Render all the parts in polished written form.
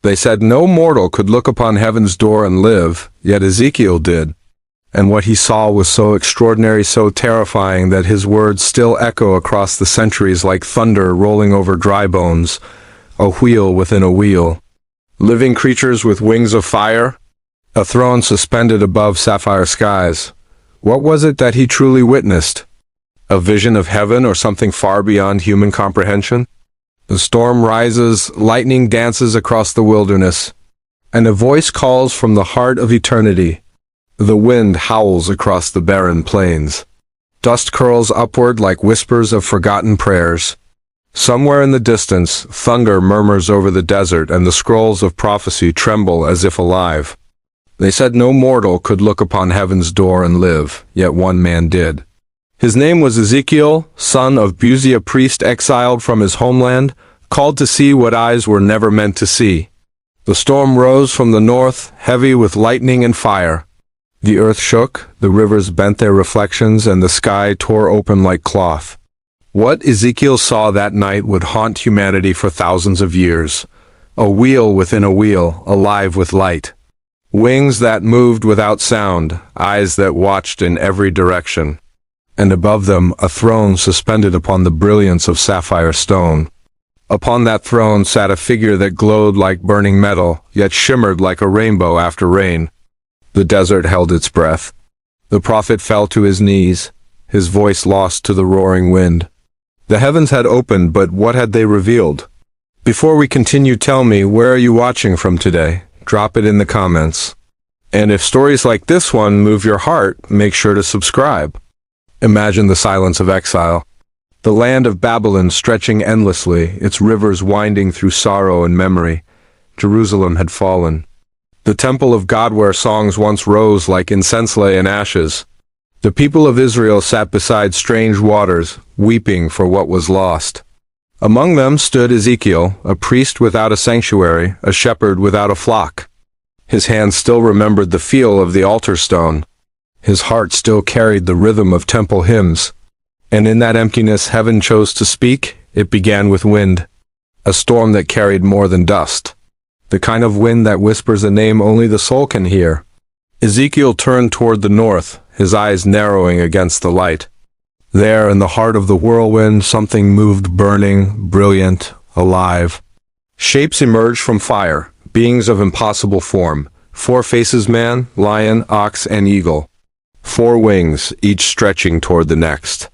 They said no mortal could look upon heaven's door and live, yet Ezekiel did. And what he saw was so extraordinary, so terrifying, that his words still echo across the centuries like thunder rolling over dry bones, a wheel within a wheel. Living creatures with wings of fire, a throne suspended above sapphire skies. What was it that he truly witnessed? A vision of heaven or something far beyond human comprehension? The storm rises, lightning dances across the wilderness, and a voice calls from the heart of eternity. The wind howls across the barren plains. Dust curls upward like whispers of forgotten prayers. Somewhere in the distance, thunder murmurs over the desert, and the scrolls of prophecy tremble as if alive. They said no mortal could look upon heaven's door and live, yet one man did. His name was Ezekiel, son of Buzi, a priest exiled from his homeland, called to see what eyes were never meant to see. The storm rose from the north, heavy with lightning and fire. The earth shook, the rivers bent their reflections, and the sky tore open like cloth. What Ezekiel saw that night would haunt humanity for thousands of years. A wheel within a wheel, alive with light. Wings that moved without sound, eyes that watched in every direction. And above them a throne suspended upon the brilliance of sapphire stone. Upon that throne sat a figure that glowed like burning metal, yet shimmered like a rainbow after rain. The desert held its breath. The prophet fell to his knees, his voice lost to the roaring wind. The heavens had opened, but what had they revealed? Before we continue, tell me, where are you watching from today? Drop it in the comments. And if stories like this one move your heart, make sure to subscribe. Imagine the silence of exile. The land of Babylon stretching endlessly, its rivers winding through sorrow and memory. Jerusalem had fallen. The temple of God where songs once rose like incense lay in ashes. The people of Israel sat beside strange waters, weeping for what was lost. Among them stood Ezekiel, a priest without a sanctuary, a shepherd without a flock. His hands still remembered the feel of the altar stone. His heart still carried the rhythm of temple hymns. And in that emptiness heaven chose to speak. It began with wind. A storm that carried more than dust. The kind of wind that whispers a name only the soul can hear. Ezekiel turned toward the north, his eyes narrowing against the light. There, in the heart of the whirlwind, something moved, burning, brilliant, alive. Shapes emerged from fire, beings of impossible form. 4 faces: man, lion, ox, and eagle. 4 wings, each stretching toward the next.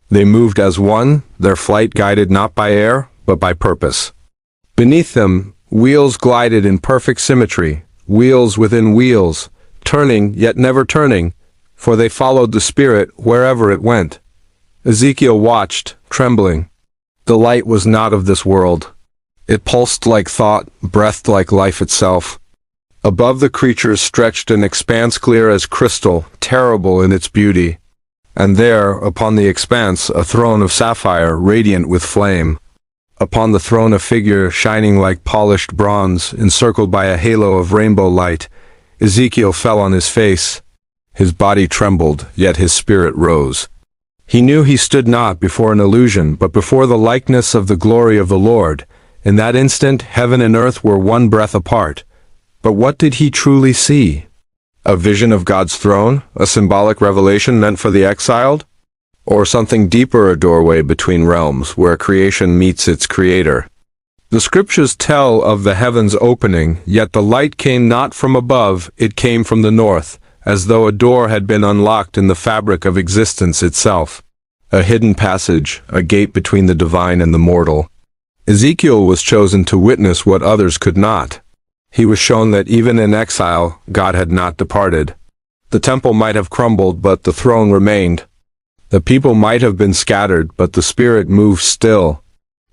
They moved as one, their flight guided not by air, but by purpose. Beneath them, wheels glided in perfect symmetry, wheels within wheels, turning yet never turning, for they followed the Spirit wherever it went. Ezekiel watched, trembling. The light was not of this world. It pulsed like thought, breathed like life itself. Above the creatures stretched an expanse clear as crystal, terrible in its beauty. And there, upon the expanse, a throne of sapphire, radiant with flame. Upon the throne a figure shining like polished bronze, encircled by a halo of rainbow light. Ezekiel fell on his face. His body trembled, yet his spirit rose. He knew he stood not before an illusion, but before the likeness of the glory of the Lord. In that instant, heaven and earth were one breath apart. But what did he truly see? A vision of God's throne? A symbolic revelation meant for the exiled? Or something deeper, a doorway between realms, where creation meets its creator? The scriptures tell of the heavens opening, yet the light came not from above, it came from the north, as though a door had been unlocked in the fabric of existence itself. A hidden passage, a gate between the divine and the mortal. Ezekiel was chosen to witness what others could not. He was shown that even in exile, God had not departed. The temple might have crumbled, but the throne remained. The people might have been scattered, but the Spirit moved still.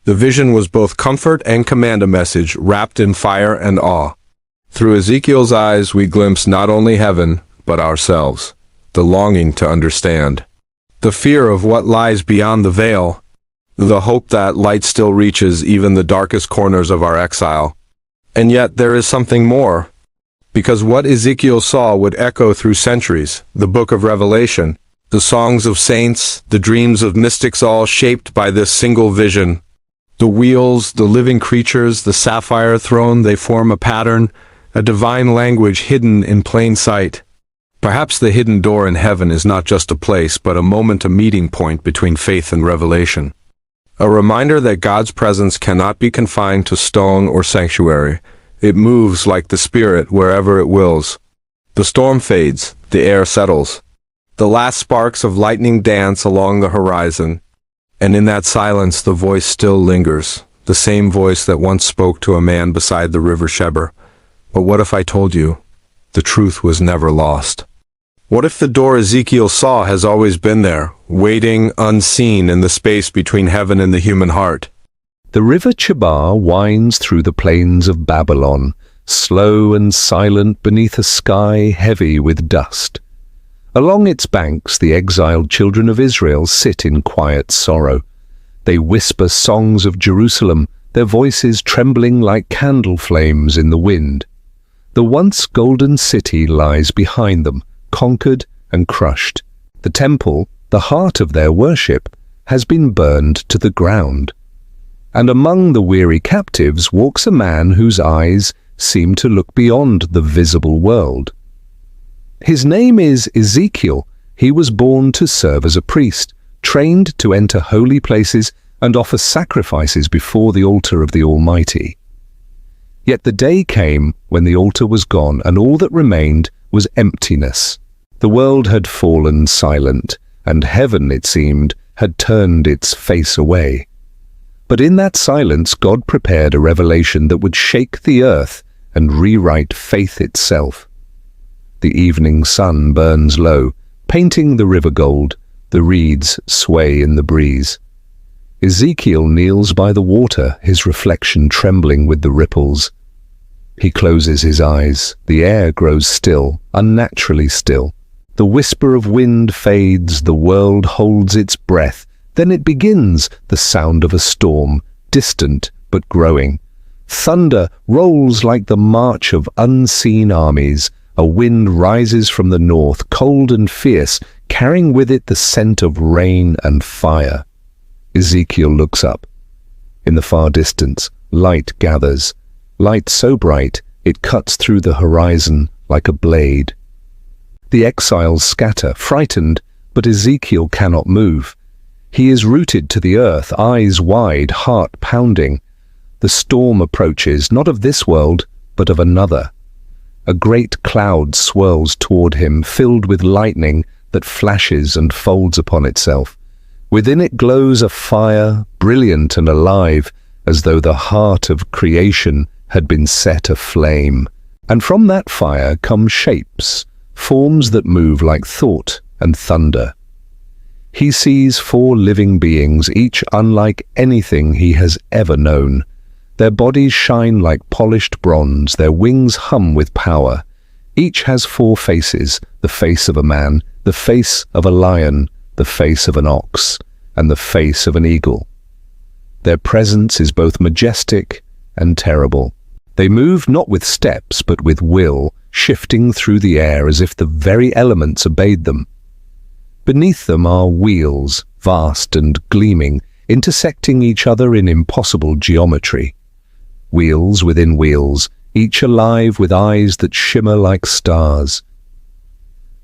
The vision was both comfort and command, a message wrapped in fire and awe. Through Ezekiel's eyes we glimpse not only heaven, but ourselves, the longing to understand, the fear of what lies beyond the veil, the hope that light still reaches even the darkest corners of our exile. And yet there is something more. Because what Ezekiel saw would echo through centuries, the book of Revelation, the songs of saints, the dreams of mystics, all shaped by this single vision. The wheels, the living creatures, the sapphire throne, they form a pattern, a divine language hidden in plain sight. Perhaps the hidden door in heaven is not just a place, but a meeting point between faith and revelation. A reminder that God's presence cannot be confined to stone or sanctuary. It moves like the Spirit wherever it wills. The storm fades, the air settles. The last sparks of lightning dance along the horizon, and in that silence the voice still lingers, the same voice that once spoke to a man beside the river Sheber. But what if I told you the truth was never lost? What if the door Ezekiel saw has always been there, waiting unseen in the space between heaven and the human heart? The river Chebar winds through the plains of Babylon, slow and silent beneath a sky heavy with dust. Along its banks the exiled children of Israel sit in quiet sorrow. They whisper songs of Jerusalem, their voices trembling like candle flames in the wind. The once golden city lies behind them, conquered and crushed. The temple, the heart of their worship, has been burned to the ground. And among the weary captives walks a man whose eyes seem to look beyond the visible world. His name is Ezekiel. He was born to serve as a priest, trained to enter holy places and offer sacrifices before the altar of the Almighty. Yet the day came when the altar was gone, and all that remained was emptiness. The world had fallen silent, and heaven, it seemed, had turned its face away. But in that silence God prepared a revelation that would shake the earth and rewrite faith itself. The evening sun burns low, painting the river gold. The reeds sway in the breeze. Ezekiel kneels by the water, his reflection trembling with the ripples. He closes his eyes. The air grows still, unnaturally still. The whisper of wind fades, the world holds its breath. Then it begins, the sound of a storm, distant but growing. Thunder rolls like the march of unseen armies. A wind rises from the north, cold and fierce, carrying with it the scent of rain and fire. Ezekiel looks up. In the far distance, light gathers. Light so bright, it cuts through the horizon like a blade. The exiles scatter, frightened, but Ezekiel cannot move. He is rooted to the earth, eyes wide, heart pounding. The storm approaches, not of this world, but of another. A great cloud swirls toward him, filled with lightning that flashes and folds upon itself. Within it glows a fire, brilliant and alive, as though the heart of creation had been set aflame. And from that fire come shapes, forms that move like thought and thunder. He sees 4 living beings, each unlike anything he has ever known. Their bodies shine like polished bronze, their wings hum with power. Each has 4 faces, the face of a man, the face of a lion, the face of an ox, and the face of an eagle. Their presence is both majestic and terrible. They move not with steps, but with will, shifting through the air as if the very elements obeyed them. Beneath them are wheels, vast and gleaming, intersecting each other in impossible geometry. Wheels within wheels, each alive with eyes that shimmer like stars.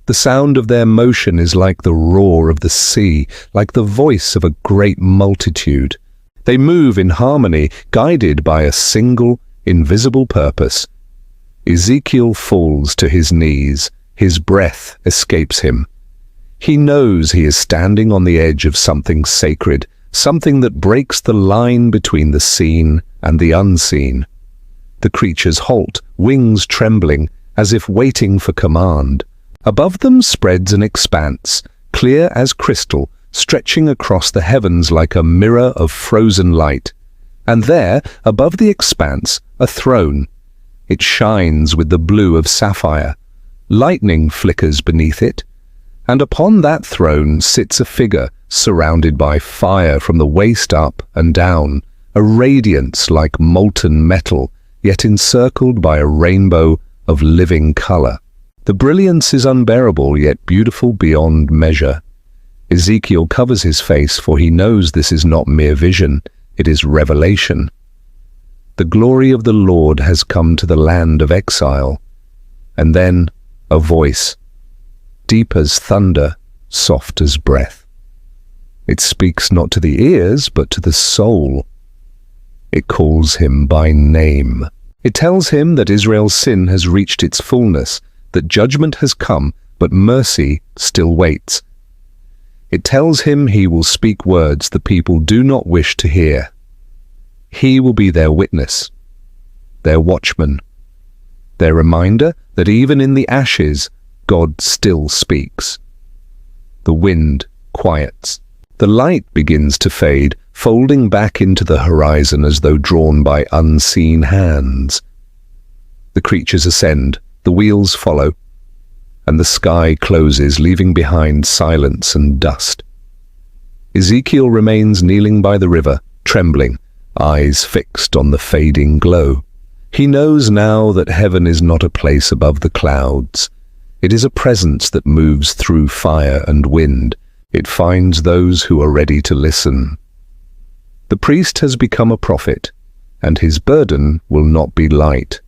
The sound of their motion is like the roar of the sea, like the voice of a great multitude. They move in harmony, guided by a single, invisible purpose. Ezekiel falls to his knees. His breath escapes him. He knows he is standing on the edge of something sacred, something that breaks the line between the seen and the unseen. The creatures halt, wings trembling, as if waiting for command. Above them spreads an expanse, clear as crystal, stretching across the heavens like a mirror of frozen light. And there, above the expanse, a throne. It shines with the blue of sapphire. Lightning flickers beneath it. And upon that throne sits a figure, surrounded by fire from the waist up and down, a radiance like molten metal, yet encircled by a rainbow of living color. The brilliance is unbearable, yet beautiful beyond measure. Ezekiel covers his face, for he knows this is not mere vision. It is revelation. The glory of the Lord has come to the land of exile. And then a voice, deep as thunder, soft as breath. It speaks not to the ears, but to the soul. It calls him by name. It tells him that Israel's sin has reached its fullness, that judgment has come, but mercy still waits. It tells him he will speak words the people do not wish to hear. He will be their witness, their watchman, their reminder that even in the ashes, God still speaks. The wind quiets. The light begins to fade, folding back into the horizon as though drawn by unseen hands. The creatures ascend, the wheels follow, and the sky closes, leaving behind silence and dust. Ezekiel remains kneeling by the river, trembling, eyes fixed on the fading glow. He knows now that heaven is not a place above the clouds. It is a presence that moves through fire and wind. It finds those who are ready to listen. The priest has become a prophet, and his burden will not be light.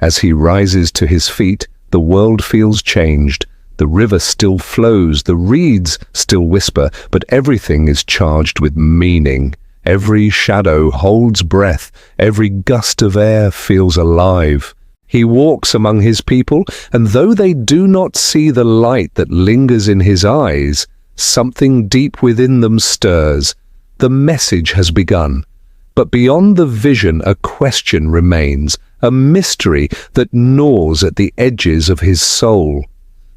As he rises to his feet, the world feels changed. The river still flows, the reeds still whisper, but everything is charged with meaning. Every shadow holds breath, every gust of air feels alive. He walks among his people, and though they do not see the light that lingers in his eyes, something deep within them stirs. The message has begun. But beyond the vision, a question remains, a mystery that gnaws at the edges of his soul.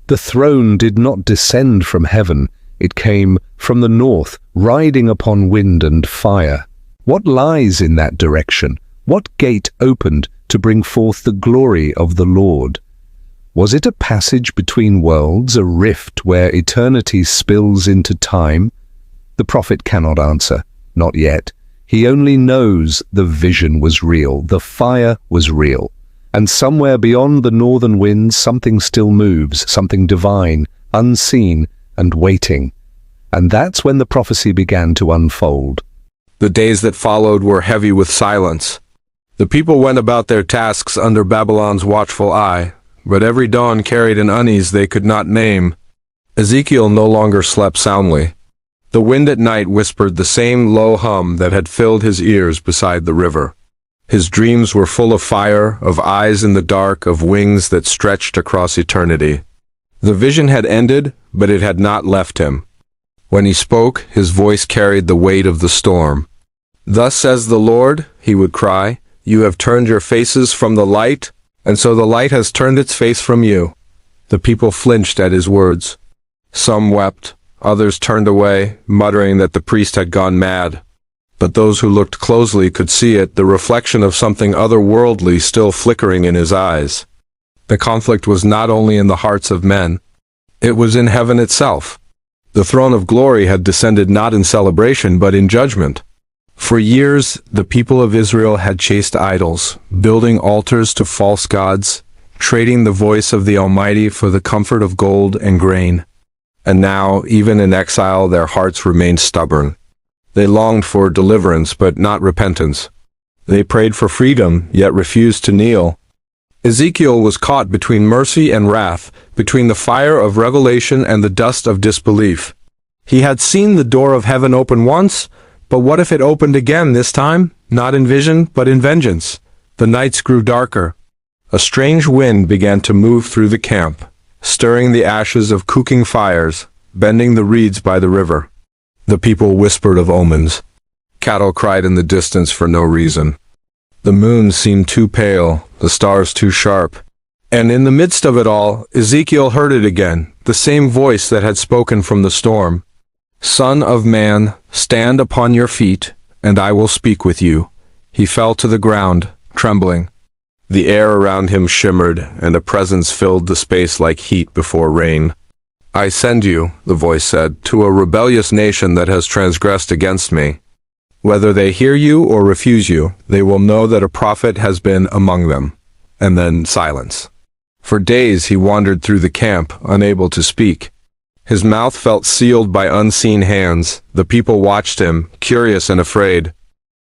The throne did not descend from heaven. It came from the north, riding upon wind and fire. What lies in that direction? What gate opened to bring forth the glory of the Lord? Was it a passage between worlds, a rift where eternity spills into time? The prophet cannot answer, not yet. He only knows the vision was real, the fire was real. And somewhere beyond the northern winds, something still moves, something divine, unseen and waiting. And that's when the prophecy began to unfold. The days that followed were heavy with silence. The people went about their tasks under Babylon's watchful eye, but every dawn carried an unease they could not name. Ezekiel no longer slept soundly. The wind at night whispered the same low hum that had filled his ears beside the river. His dreams were full of fire, of eyes in the dark, of wings that stretched across eternity. The vision had ended, but it had not left him. When he spoke, his voice carried the weight of the storm. "Thus says the Lord," he would cry, "you have turned your faces from the light, and so the light has turned its face from you." The people flinched at his words. Some wept, others turned away, muttering that the priest had gone mad. But those who looked closely could see it, the reflection of something otherworldly still flickering in his eyes. The conflict was not only in the hearts of men, it was in heaven itself. The throne of glory had descended not in celebration, but in judgment. For years, the people of Israel had chased idols, building altars to false gods, trading the voice of the Almighty for the comfort of gold and grain. And now, even in exile, their hearts remained stubborn. They longed for deliverance, but not repentance. They prayed for freedom, yet refused to kneel. Ezekiel was caught between mercy and wrath, between the fire of revelation and the dust of disbelief. He had seen the door of heaven open once, but what if it opened again this time, not in vision, but in vengeance? The nights grew darker. A strange wind began to move through the camp, stirring the ashes of cooking fires, bending the reeds by the river. The people whispered of omens. Cattle cried in the distance for no reason. The moon seemed too pale, the stars too sharp. And in the midst of it all, Ezekiel heard it again, the same voice that had spoken from the storm. "Son of man, stand upon your feet, and I will speak with you." He fell to the ground, trembling. The air around him shimmered, and a presence filled the space like heat before rain. "I send you," the voice said, "to a rebellious nation that has transgressed against me. Whether they hear you or refuse you, they will know that a prophet has been among them." And then silence. For days he wandered through the camp, unable to speak. His mouth felt sealed by unseen hands. The people watched him, curious and afraid.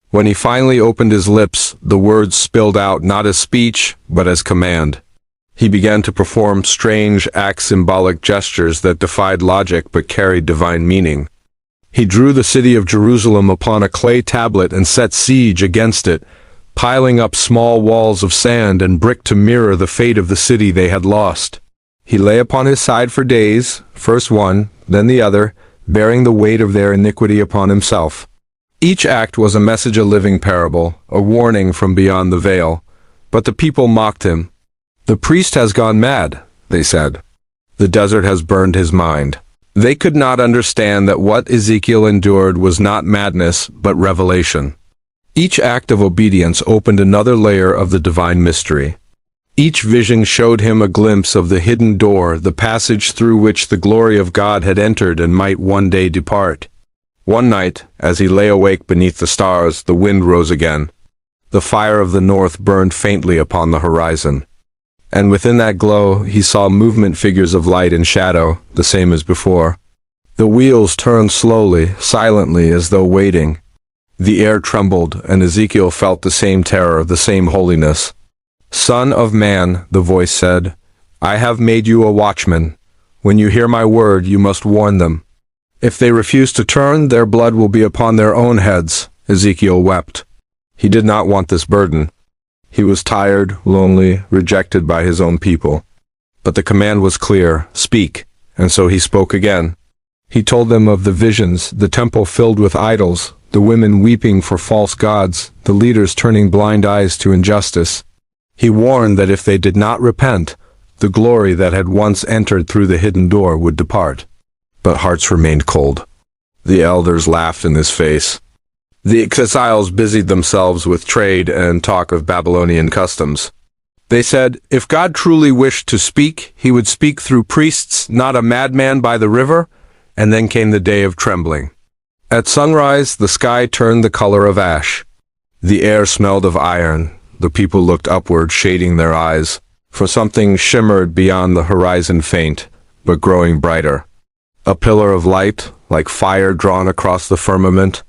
When he finally opened his lips, the words spilled out not as speech, but as command. He began to perform strange, symbolic gestures that defied logic but carried divine meaning. He drew the city of Jerusalem upon a clay tablet and set siege against it, piling up small walls of sand and brick to mirror the fate of the city they had lost. He lay upon his side for days, first one, then the other, bearing the weight of their iniquity upon himself. Each act was a message, a living parable, a warning from beyond the veil. But the people mocked him. "The priest has gone mad," they said. "The desert has burned his mind." They could not understand that what Ezekiel endured was not madness, but revelation. Each act of obedience opened another layer of the divine mystery. Each vision showed him a glimpse of the hidden door, the passage through which the glory of God had entered and might one day depart. One night, as he lay awake beneath the stars, the wind rose again. The fire of the north burned faintly upon the horizon. And within that glow he saw movement, figures of light and shadow, the same as before. The wheels turned slowly, silently, as though waiting. The air trembled, and Ezekiel felt the same terror, the same holiness. "Son of man," the voice said, "I have made you a watchman. When you hear my word, you must warn them. If they refuse to turn, their blood will be upon their own heads." Ezekiel wept. He did not want this burden. He was tired, lonely, rejected by his own people. But the command was clear, "Speak," and so he spoke again. He told them of the visions, the temple filled with idols, the women weeping for false gods, the leaders turning blind eyes to injustice. He warned that if they did not repent, the glory that had once entered through the hidden door would depart. But hearts remained cold. The elders laughed in his face. The exiles busied themselves with trade and talk of Babylonian customs. They said, "If God truly wished to speak, he would speak through priests, not a madman by the river." And then came the day of trembling. At sunrise, the sky turned the color of ash. The air smelled of iron. The people looked upward, shading their eyes, for something shimmered beyond the horizon, faint, but growing brighter. A pillar of light, like fire drawn across the firmament.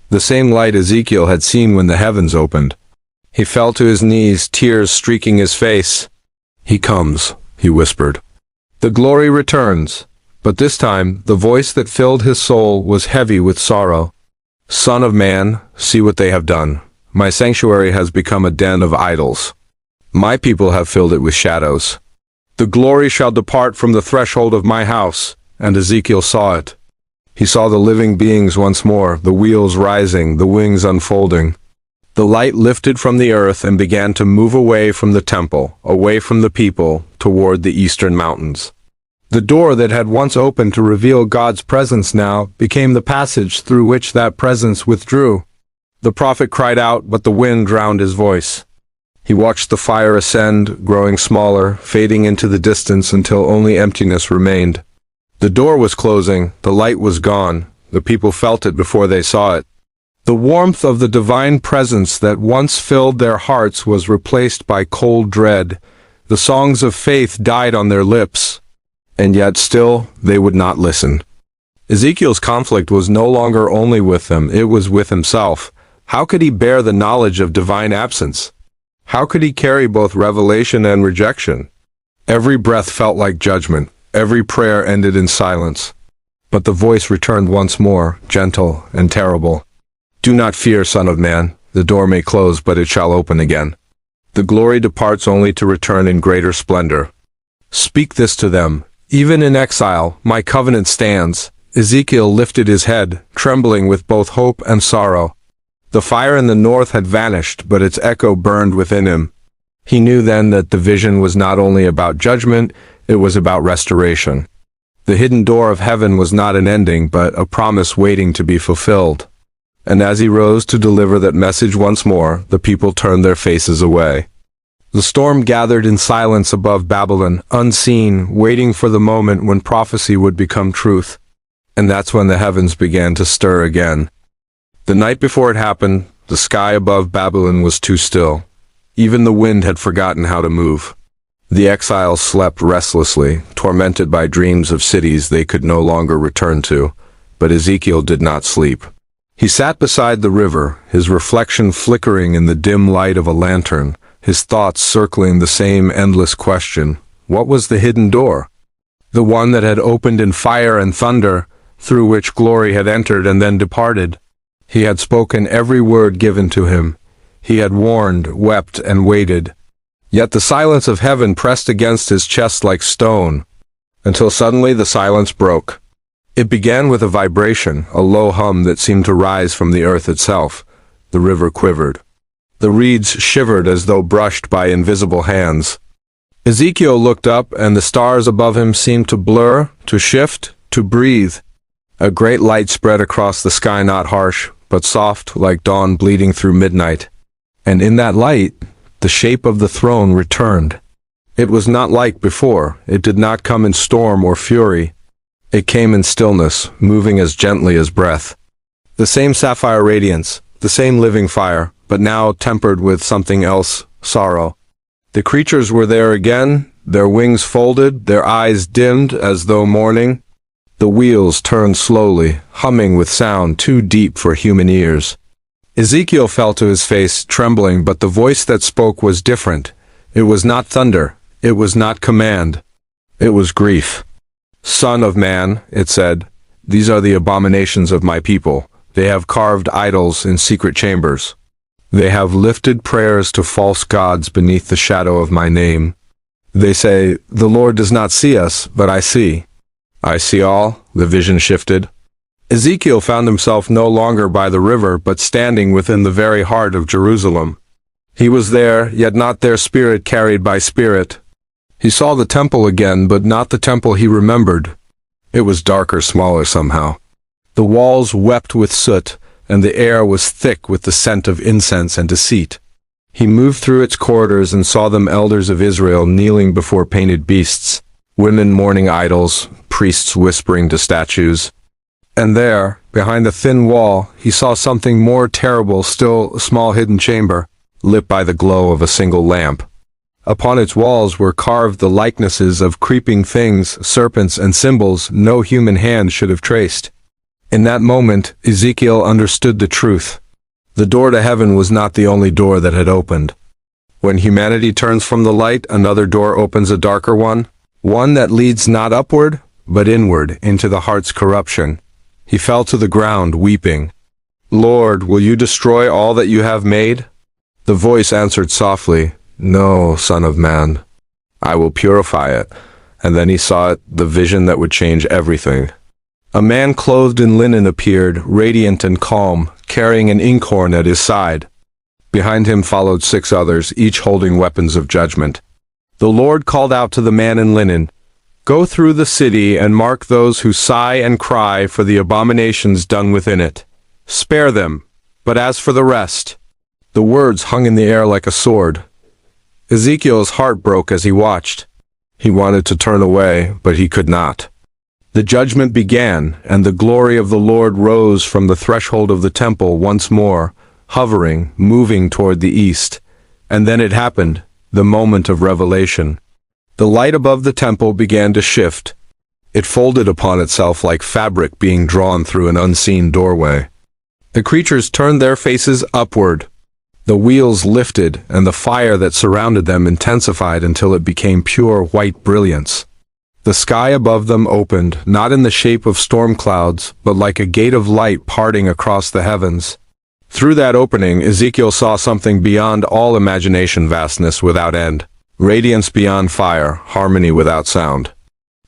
The same light Ezekiel had seen when the heavens opened. He fell to his knees, tears streaking his face. "He comes," he whispered. "The glory returns." But this time, the voice that filled his soul was heavy with sorrow. "Son of man, see what they have done. My sanctuary has become a den of idols. My people have filled it with shadows. The glory shall depart from the threshold of my house." And Ezekiel saw it. He saw the living beings once more, the wheels rising, the wings unfolding. The light lifted from the earth and began to move away from the temple, away from the people, toward the eastern mountains. The door that had once opened to reveal God's presence now became the passage through which that presence withdrew. The prophet cried out, but the wind drowned his voice. He watched the fire ascend, growing smaller, fading into the distance until only emptiness remained. The door was closing, the light was gone, the people felt it before they saw it. The warmth of the divine presence that once filled their hearts was replaced by cold dread. The songs of faith died on their lips. And yet still, they would not listen. Ezekiel's conflict was no longer only with them, it was with himself. How could he bear the knowledge of divine absence? How could he carry both revelation and rejection? Every breath felt like judgment. Every prayer ended in silence. But the voice returned once more, gentle and terrible. "Do not fear, son of man. The door may close, but it shall open again. The glory departs only to return in greater splendor. Speak this to them. Even in exile, my covenant stands." Ezekiel lifted his head, trembling with both hope and sorrow. The fire in the north had vanished, but its echo burned within him. He knew then that the vision was not only about judgment, it was about restoration. The hidden door of heaven was not an ending, but a promise waiting to be fulfilled. And as he rose to deliver that message once more, the people turned their faces away. The storm gathered in silence above Babylon, unseen, waiting for the moment when prophecy would become truth. And that's when the heavens began to stir again. The night before it happened, the sky above Babylon was too still. Even the wind had forgotten how to move. The exiles slept restlessly, tormented by dreams of cities they could no longer return to. But Ezekiel did not sleep. He sat beside the river, his reflection flickering in the dim light of a lantern, his thoughts circling the same endless question. What was the hidden door? The one that had opened in fire and thunder, through which glory had entered and then departed. He had spoken every word given to him. He had warned, wept, and waited. Yet the silence of heaven pressed against his chest like stone, until suddenly the silence broke. It began with a vibration, a low hum that seemed to rise from the earth itself. The river quivered. The reeds shivered as though brushed by invisible hands. Ezekiel looked up, and the stars above him seemed to blur, to shift, to breathe. A great light spread across the sky, not harsh, but soft, like dawn bleeding through midnight. And in that light, the shape of the throne returned. It was not like before. It did not come in storm or fury. It came in stillness, moving as gently as breath. The same sapphire radiance, the same living fire, but now tempered with something else, sorrow. The creatures were there again, their wings folded, their eyes dimmed as though mourning. The wheels turned slowly, humming with sound too deep for human ears. Ezekiel fell to his face, trembling, but the voice that spoke was different. It was not thunder. It was not command. It was grief. "Son of man," it said, "these are the abominations of my people. They have carved idols in secret chambers. They have lifted prayers to false gods beneath the shadow of my name. They say, 'The Lord does not see us, but I see.' I see all." The vision shifted. Ezekiel found himself no longer by the river, but standing within the very heart of Jerusalem. He was there, yet not there, spirit carried by spirit. He saw the temple again, but not the temple he remembered. It was darker, smaller somehow. The walls wept with soot, and the air was thick with the scent of incense and deceit. He moved through its corridors and saw them elders of Israel kneeling before painted beasts, women mourning idols, priests whispering to statues. And there, behind the thin wall, he saw something more terrible still, a small hidden chamber, lit by the glow of a single lamp. Upon its walls were carved the likenesses of creeping things, serpents, and symbols no human hand should have traced. In that moment, Ezekiel understood the truth. The door to heaven was not the only door that had opened. When humanity turns from the light, another door opens, a darker one that leads not upward, but inward, into the heart's corruption. He fell to the ground, weeping. "Lord, will you destroy all that you have made?" The voice answered softly, "No, son of man, I will purify it." And then he saw it, the vision that would change everything. A man clothed in linen appeared, radiant and calm, carrying an inkhorn at his side. Behind him followed 6 others, each holding weapons of judgment. The Lord called out to the man in linen, "Go through the city and mark those who sigh and cry for the abominations done within it. Spare them, but as for the rest..." The words hung in the air like a sword. Ezekiel's heart broke as he watched. He wanted to turn away, but he could not. The judgment began, and the glory of the Lord rose from the threshold of the temple once more, hovering, moving toward the east. And then it happened, the moment of revelation. The light above the temple began to shift. It folded upon itself like fabric being drawn through an unseen doorway. The creatures turned their faces upward. The wheels lifted, and the fire that surrounded them intensified until it became pure white brilliance. The sky above them opened, not in the shape of storm clouds, but like a gate of light parting across the heavens. Through that opening, Ezekiel saw something beyond all imagination, vastness without end, radiance beyond fire, harmony without sound.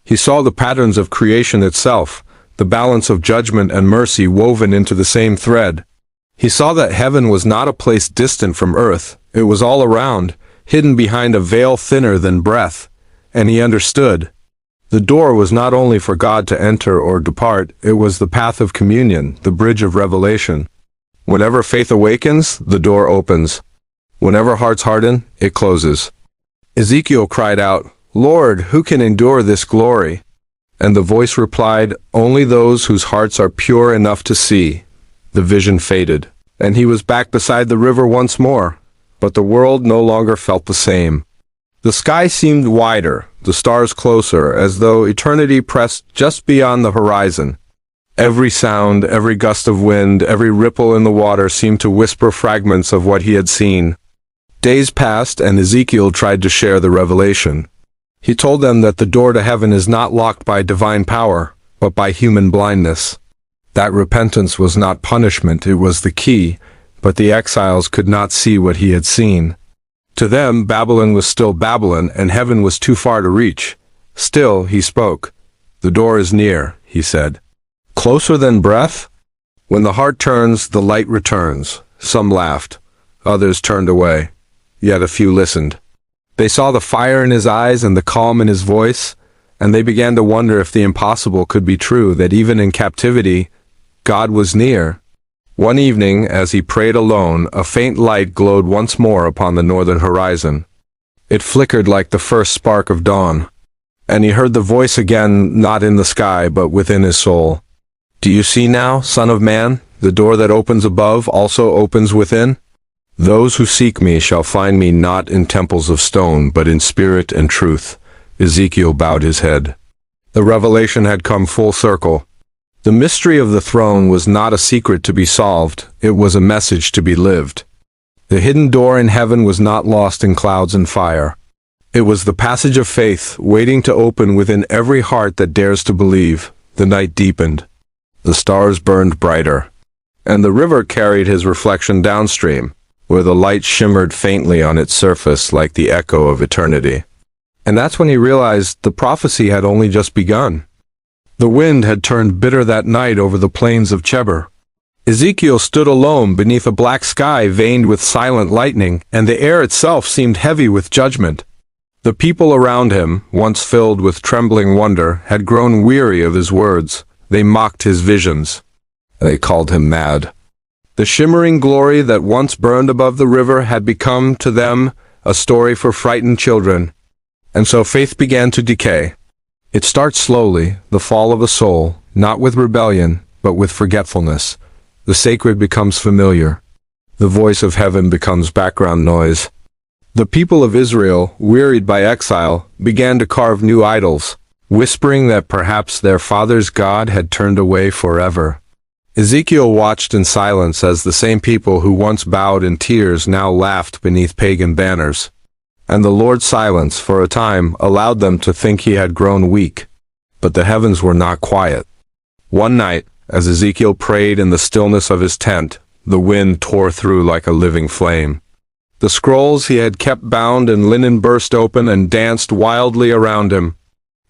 He saw the patterns of creation itself, the balance of judgment and mercy woven into the same thread. He saw that heaven was not a place distant from earth. It was all around, hidden behind a veil thinner than breath. And he understood. The door was not only for God to enter or depart, it was the path of communion, the bridge of revelation. Whenever faith awakens, the door opens. Whenever hearts harden, it closes. Ezekiel cried out, "Lord, who can endure this glory?" And the voice replied, "Only those whose hearts are pure enough to see." The vision faded, and he was back beside the river once more, but the world no longer felt the same. The sky seemed wider, the stars closer, as though eternity pressed just beyond the horizon. Every sound, every gust of wind, every ripple in the water seemed to whisper fragments of what he had seen. Days passed, and Ezekiel tried to share the revelation. He told them that the door to heaven is not locked by divine power, but by human blindness. That repentance was not punishment, it was the key, but the exiles could not see what he had seen. To them, Babylon was still Babylon, and heaven was too far to reach. Still, he spoke. "The door is near," he said. "Closer than breath?" When the heart turns, the light returns. Some laughed. Others turned away. Yet a few listened. They saw the fire in his eyes and the calm in his voice, and they began to wonder if the impossible could be true, that even in captivity, God was near. One evening, as he prayed alone, a faint light glowed once more upon the northern horizon. It flickered like the first spark of dawn, and he heard the voice again, not in the sky, but within his soul. "Do you see now, Son of Man? The door that opens above also opens within? Those who seek me shall find me not in temples of stone, but in spirit and truth." Ezekiel bowed his head. The revelation had come full circle. The mystery of the throne was not a secret to be solved, it was a message to be lived. The hidden door in heaven was not lost in clouds and fire. It was the passage of faith, waiting to open within every heart that dares to believe. The night deepened. The stars burned brighter, and the river carried his reflection downstream, where the light shimmered faintly on its surface like the echo of eternity. And that's when he realized the prophecy had only just begun. The wind had turned bitter that night over the plains of Chebar. Ezekiel stood alone beneath a black sky veined with silent lightning, and the air itself seemed heavy with judgment. The people around him, once filled with trembling wonder, had grown weary of his words. They mocked his visions. They called him mad. The shimmering glory that once burned above the river had become, to them, a story for frightened children. And so faith began to decay. It starts slowly, the fall of a soul, not with rebellion, but with forgetfulness. The sacred becomes familiar. The voice of heaven becomes background noise. The people of Israel, wearied by exile, began to carve new idols, whispering that perhaps their father's God had turned away forever. Ezekiel watched in silence as the same people who once bowed in tears now laughed beneath pagan banners. And the Lord's silence, for a time, allowed them to think he had grown weak. But the heavens were not quiet. One night, as Ezekiel prayed in the stillness of his tent, the wind tore through like a living flame. The scrolls he had kept bound in linen burst open and danced wildly around him.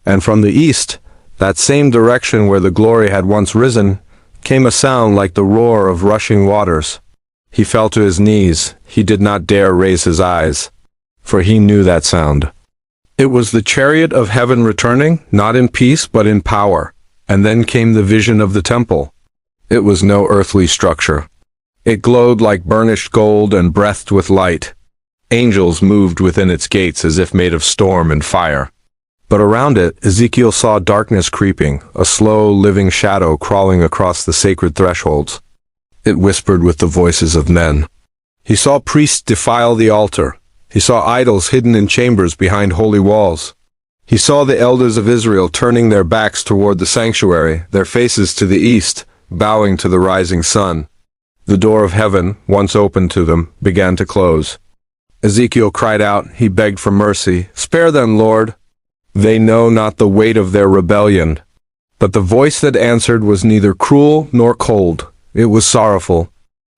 And from the east, that same direction where the glory had once risen, came a sound like the roar of rushing waters. He fell to his knees. He did not dare raise his eyes, for he knew that sound. It was the chariot of heaven returning, not in peace but in power. And then came the vision of the temple. It was no earthly structure. It glowed like burnished gold and breathed with light. Angels moved within its gates as if made of storm and fire. But around it, Ezekiel saw darkness creeping, a slow, living shadow crawling across the sacred thresholds. It whispered with the voices of men. He saw priests defile the altar. He saw idols hidden in chambers behind holy walls. He saw the elders of Israel turning their backs toward the sanctuary, their faces to the east, bowing to the rising sun. The door of heaven, once open to them, began to close. Ezekiel cried out. He begged for mercy. "Spare them, Lord. They know not the weight of their rebellion." But the voice that answered was neither cruel nor cold. It was sorrowful.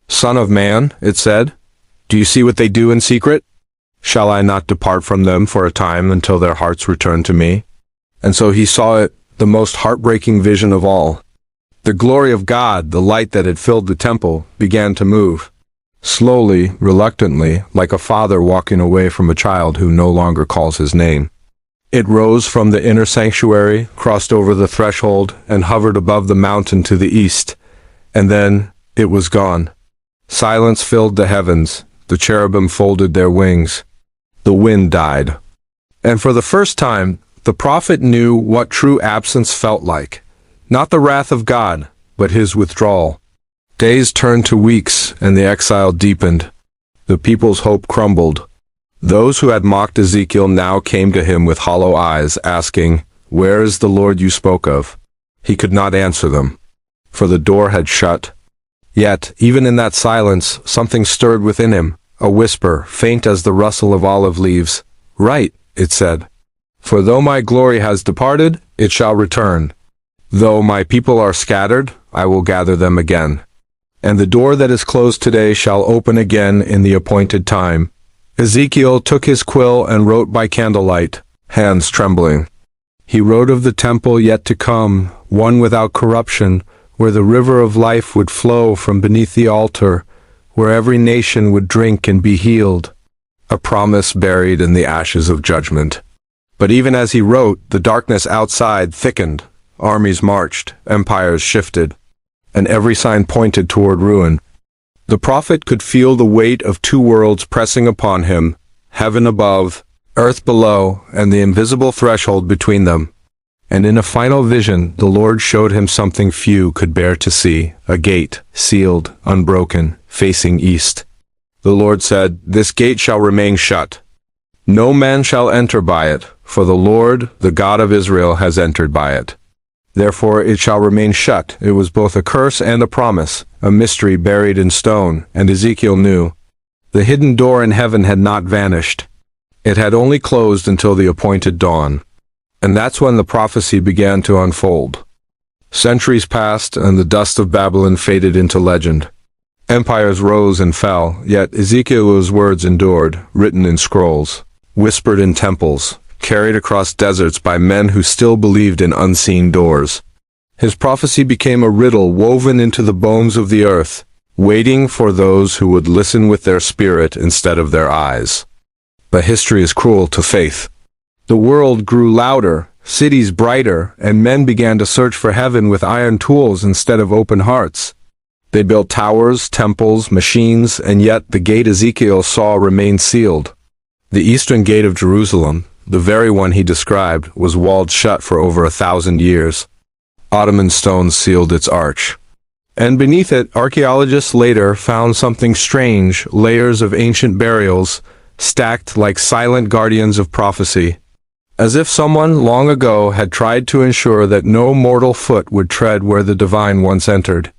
"Son of man," it said, "do you see what they do in secret? Shall I not depart from them for a time until their hearts return to me?" And so he saw it, the most heartbreaking vision of all. The glory of God, the light that had filled the temple, began to move. Slowly, reluctantly, like a father walking away from a child who no longer calls his name. It rose from the inner sanctuary, crossed over the threshold, and hovered above the mountain to the east. And then it was gone. Silence filled the heavens. The cherubim folded their wings. The wind died. And for the first time, the prophet knew what true absence felt like. Not the wrath of God, but his withdrawal. Days turned to weeks, and the exile deepened. The people's hope crumbled. Those who had mocked Ezekiel now came to him with hollow eyes, asking, "Where is the Lord you spoke of?" He could not answer them. for the door had shut. Yet, even in that silence, something stirred within him, a whisper, faint as the rustle of olive leaves. "Right," it said. "For though my glory has departed, it shall return. Though my people are scattered, I will gather them again. And the door that is closed today shall open again in the appointed time." Ezekiel took his quill and wrote by candlelight, hands trembling. He wrote of the temple yet to come, one without corruption, where the river of life would flow from beneath the altar, where every nation would drink and be healed. A promise buried in the ashes of judgment. But even as he wrote, the darkness outside thickened. Armies marched, empires shifted, and every sign pointed toward ruin. The prophet could feel the weight of two worlds pressing upon him, heaven above, earth below, and the invisible threshold between them. And in a final vision, the Lord showed him something few could bear to see, a gate, sealed, unbroken, facing east. The Lord said, "This gate shall remain shut. No man shall enter by it, for the Lord, the God of Israel, has entered by it. Therefore it shall remain shut." It was both a curse and a promise, a mystery buried in stone, and Ezekiel knew. The hidden door in heaven had not vanished. It had only closed until the appointed dawn. And that's when the prophecy began to unfold. Centuries passed, and the dust of Babylon faded into legend. Empires rose and fell, yet Ezekiel's words endured, written in scrolls, whispered in temples, carried across deserts by men who still believed in unseen doors. His prophecy became a riddle woven into the bones of the earth, waiting for those who would listen with their spirit instead of their eyes. But history is cruel to faith. The world grew louder, cities brighter, and men began to search for heaven with iron tools instead of open hearts. They built towers, temples, machines, and yet the gate Ezekiel saw remained sealed. The eastern gate of Jerusalem, the very one he described, was walled shut for over 1,000 years. Ottoman stones sealed its arch. And beneath it, archaeologists later found something strange, layers of ancient burials, stacked like silent guardians of prophecy, as if someone long ago had tried to ensure that no mortal foot would tread where the divine once entered.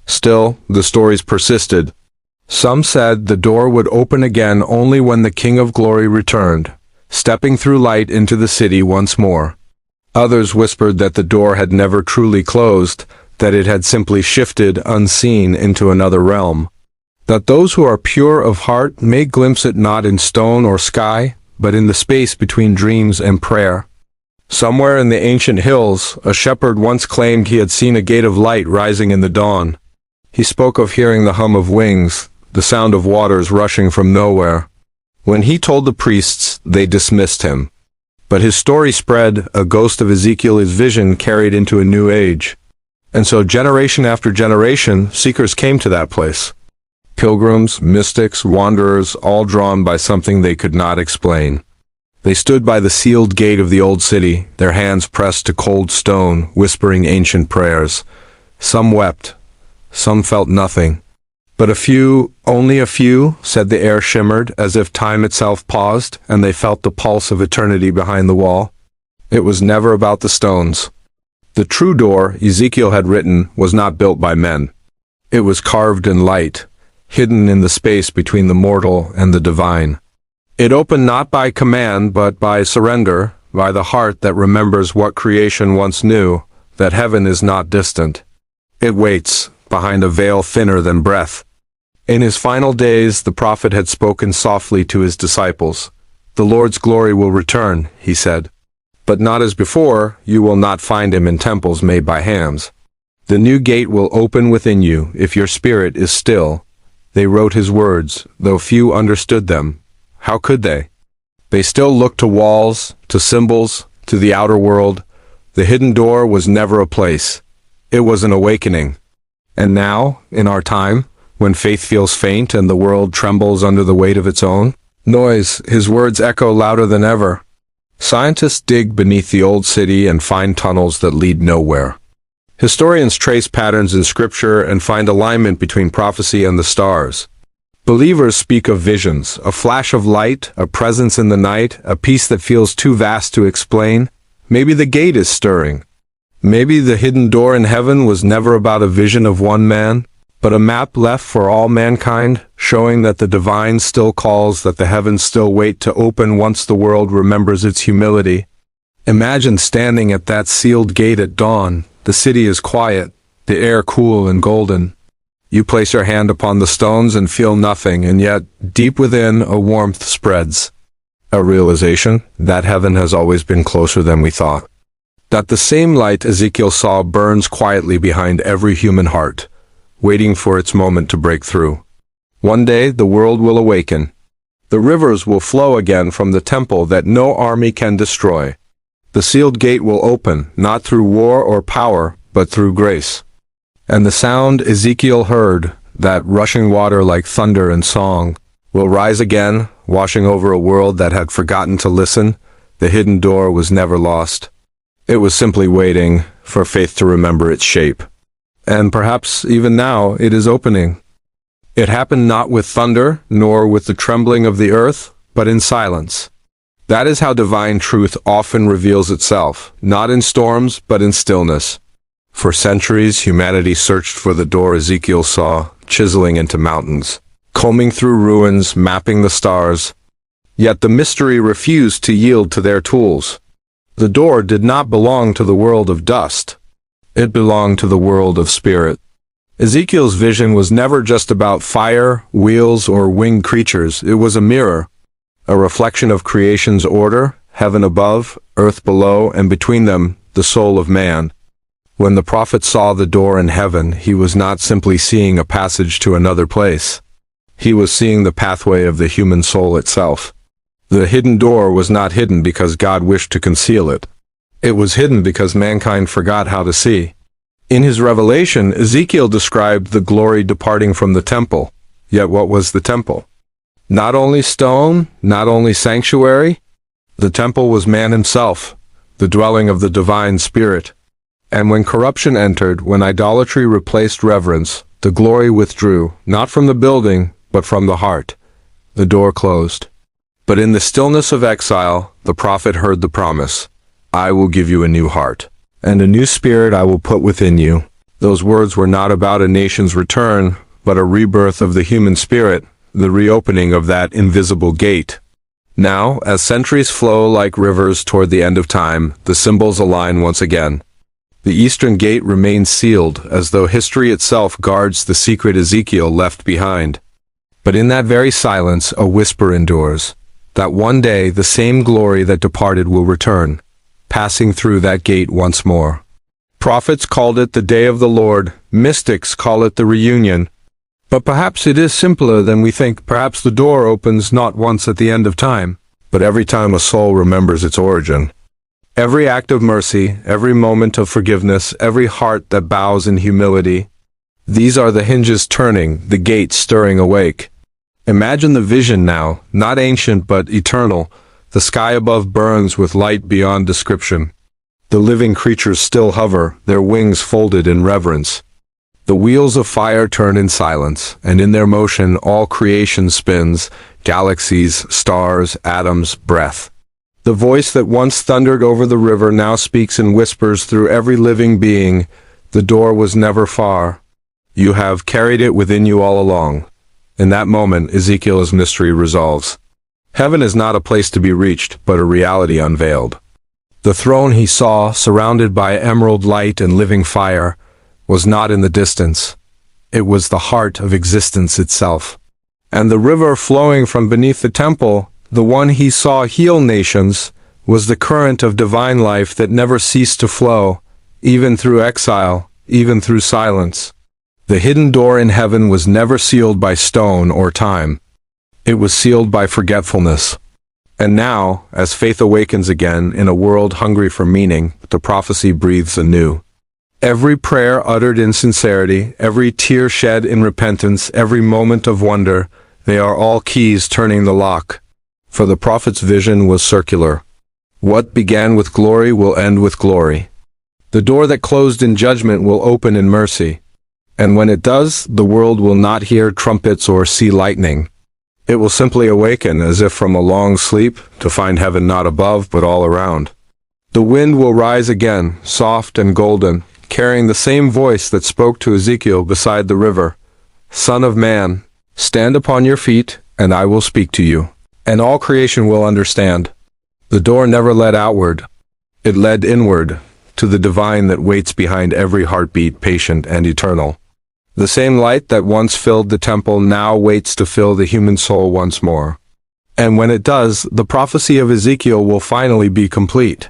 Still, the stories persisted. Some said the door would open again only when the King of Glory returned, stepping through light into the city once more. Others whispered that the door had never truly closed, that it had simply shifted unseen into another realm. That those who are pure of heart may glimpse it not in stone or sky, but in the space between dreams and prayer. Somewhere in the ancient hills, a shepherd once claimed he had seen a gate of light rising in the dawn. He spoke of hearing the hum of wings, the sound of waters rushing from nowhere. When he told the priests, they dismissed him. But his story spread, a ghost of Ezekiel's vision carried into a new age. And so generation after generation, seekers came to that place. Pilgrims, mystics, wanderers, all drawn by something they could not explain. They stood by the sealed gate of the old city, their hands pressed to cold stone, whispering ancient prayers. Some wept, some felt nothing. But a few, only a few, said the air shimmered, as if time itself paused, and they felt the pulse of eternity behind the wall. It was never about the stones. The true door, Ezekiel had written, was not built by men. It was carved in light, hidden in the space between the mortal and the divine. It opened not by command, but by surrender, by the heart that remembers what creation once knew, that heaven is not distant. It waits, behind a veil thinner than breath. In his final days, the prophet had spoken softly to his disciples. "The Lord's glory will return," he said. "But not as before, you will not find him in temples made by hands. The new gate will open within you, if your spirit is still." They wrote his words, though few understood them. How could they? They still looked to walls, to symbols, to the outer world. The hidden door was never a place. It was an awakening. And now, in our time, when faith feels faint and the world trembles under the weight of its own noise, his words echo louder than ever. Scientists dig beneath the old city and find tunnels that lead nowhere. Historians trace patterns in Scripture and find alignment between prophecy and the stars. Believers speak of visions, a flash of light, a presence in the night, a peace that feels too vast to explain. Maybe the gate is stirring. Maybe the hidden door in heaven was never about a vision of one man, but a map left for all mankind, showing that the divine still calls, that the heavens still wait to open once the world remembers its humility. Imagine standing at that sealed gate at dawn. The city is quiet, the air cool and golden. You place your hand upon the stones and feel nothing, and yet, deep within, a warmth spreads. A realization that heaven has always been closer than we thought. That the same light Ezekiel saw burns quietly behind every human heart, waiting for its moment to break through. One day, the world will awaken. The rivers will flow again from the temple that no army can destroy. The sealed gate will open, not through war or power, but through grace. And the sound Ezekiel heard, that rushing water like thunder and song, will rise again, washing over a world that had forgotten to listen. The hidden door was never lost. It was simply waiting for faith to remember its shape. And perhaps even now it is opening. It happened not with thunder, nor with the trembling of the earth, but in silence. That is how divine truth often reveals itself, not in storms, but in stillness. For centuries, humanity searched for the door Ezekiel saw, chiseling into mountains, combing through ruins, mapping the stars. Yet the mystery refused to yield to their tools. The door did not belong to the world of dust. It belonged to the world of spirit. Ezekiel's vision was never just about fire, wheels, or winged creatures. It was a mirror, a reflection of creation's order, heaven above, earth below, and between them, the soul of man. When the prophet saw the door in heaven, he was not simply seeing a passage to another place. He was seeing the pathway of the human soul itself. The hidden door was not hidden because God wished to conceal it. It was hidden because mankind forgot how to see. In his revelation, Ezekiel described the glory departing from the temple. Yet what was the temple? Not only stone, not only sanctuary. The temple was man himself, the dwelling of the divine spirit. And when corruption entered, when idolatry replaced reverence, the glory withdrew, not from the building, but from the heart. The door closed. But in the stillness of exile, the prophet heard the promise, I will give you a new heart, and a new spirit I will put within you. Those words were not about a nation's return, but a rebirth of the human spirit, the reopening of that invisible gate. Now, as centuries flow like rivers toward the end of time, the symbols align once again. The eastern gate remains sealed, as though history itself guards the secret Ezekiel left behind. But in that very silence, a whisper endures, that one day the same glory that departed will return, passing through that gate once more. Prophets called it the day of the Lord, mystics call it the reunion. But perhaps it is simpler than we think. Perhaps the door opens not once at the end of time, but every time a soul remembers its origin. Every act of mercy, every moment of forgiveness, every heart that bows in humility. These are the hinges turning, the gates stirring awake. Imagine the vision now, not ancient but eternal. The sky above burns with light beyond description. The living creatures still hover, their wings folded in reverence. The wheels of fire turn in silence, and in their motion all creation spins, galaxies, stars, atoms, breath. The voice that once thundered over the river now speaks in whispers through every living being. The door was never far. You have carried it within you all along. In that moment, Ezekiel's mystery resolves. Heaven is not a place to be reached, but a reality unveiled. The throne he saw, surrounded by emerald light and living fire, was not in the distance. It was the heart of existence itself. And the river flowing from beneath the temple, the one he saw heal nations, was the current of divine life that never ceased to flow, even through exile, even through silence. The hidden door in heaven was never sealed by stone or time. It was sealed by forgetfulness. And now, as faith awakens again in a world hungry for meaning, the prophecy breathes anew. Every prayer uttered in sincerity, every tear shed in repentance, every moment of wonder, they are all keys turning the lock. For the prophet's vision was circular. What began with glory will end with glory. The door that closed in judgment will open in mercy. And when it does, the world will not hear trumpets or see lightning. It will simply awaken as if from a long sleep to find heaven not above but all around. The wind will rise again, soft and golden, carrying the same voice that spoke to Ezekiel beside the river. Son of man, stand upon your feet, and I will speak to you. And all creation will understand. The door never led outward. It led inward, to the divine that waits behind every heartbeat, patient and eternal. The same light that once filled the temple now waits to fill the human soul once more. And when it does, the prophecy of Ezekiel will finally be complete.